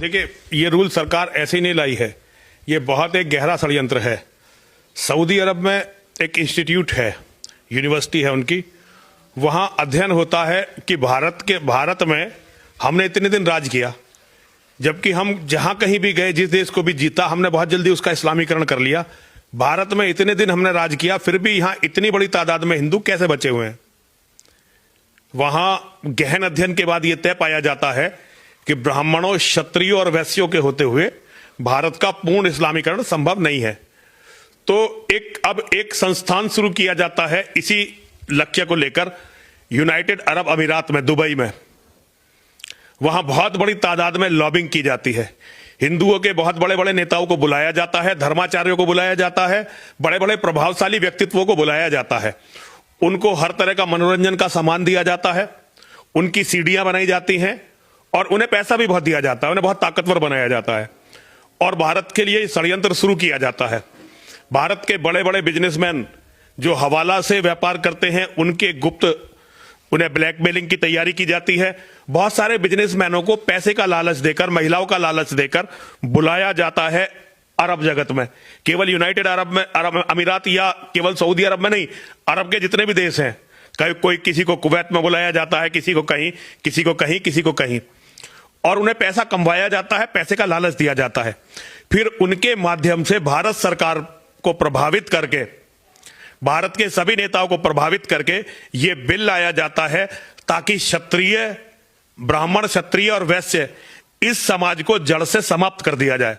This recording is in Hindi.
देखिए, ये रूल सरकार ऐसे ही नहीं लाई है, ये बहुत एक गहरा षड्यंत्र है। सऊदी अरब में एक इंस्टीट्यूट है, यूनिवर्सिटी है उनकी, वहां अध्ययन होता है कि भारत में हमने इतने दिन राज किया, जबकि हम जहां कहीं भी गए, जिस देश को भी जीता, हमने बहुत जल्दी उसका इस्लामीकरण कर लिया। भारत में इतने दिन हमने राज किया, फिर भी यहां इतनी बड़ी तादाद में हिंदू कैसे बचे हुए हैं? वहां गहन अध्ययन के बाद यह तय पाया जाता है कि ब्राह्मणों, क्षत्रियों और वैश्यों के होते हुए भारत का पूर्ण इस्लामीकरण संभव नहीं है। तो अब एक संस्थान शुरू किया जाता है इसी लक्ष्य को लेकर, यूनाइटेड अरब अमीरात में, दुबई में। वहां बहुत बड़ी तादाद में लॉबिंग की जाती है। हिंदुओं के बहुत बड़े बड़े नेताओं को बुलाया जाता है, धर्माचार्यों को बुलाया जाता है, बड़े बड़े प्रभावशाली व्यक्तित्वों को बुलाया जाता है। उनको हर तरह का मनोरंजन का सामान दिया जाता है, उनकी सीढ़ियां बनाई जाती हैं और उन्हें पैसा भी बहुत दिया जाता है, उन्हें बहुत ताकतवर बनाया जाता है और भारत के लिए षड्यंत्र शुरू किया जाता है। भारत के बड़े बड़े बिजनेसमैन जो हवाला से व्यापार करते हैं, उनके गुप्त उन्हें ब्लैकमेलिंग की तैयारी की जाती है। बहुत सारे बिजनेसमैनों को पैसे का लालच देकर, महिलाओं का लालच देकर बुलाया जाता है अरब जगत में। केवल यूनाइटेड अरब अमीरात या केवल सऊदी अरब में नहीं, अरब के जितने भी देश हैं, कोई किसी को कुवैत में बुलाया जाता है, किसी को कहीं, किसी को कहीं, किसी को कहीं, और उन्हें पैसा कमवाया जाता है, पैसे का लालच दिया जाता है। फिर उनके माध्यम से भारत सरकार को प्रभावित करके, भारत के सभी नेताओं को प्रभावित करके यह बिल लाया जाता है ताकि क्षत्रिय, ब्राह्मण, क्षत्रिय और वैश्य, इस समाज को जड़ से समाप्त कर दिया जाए।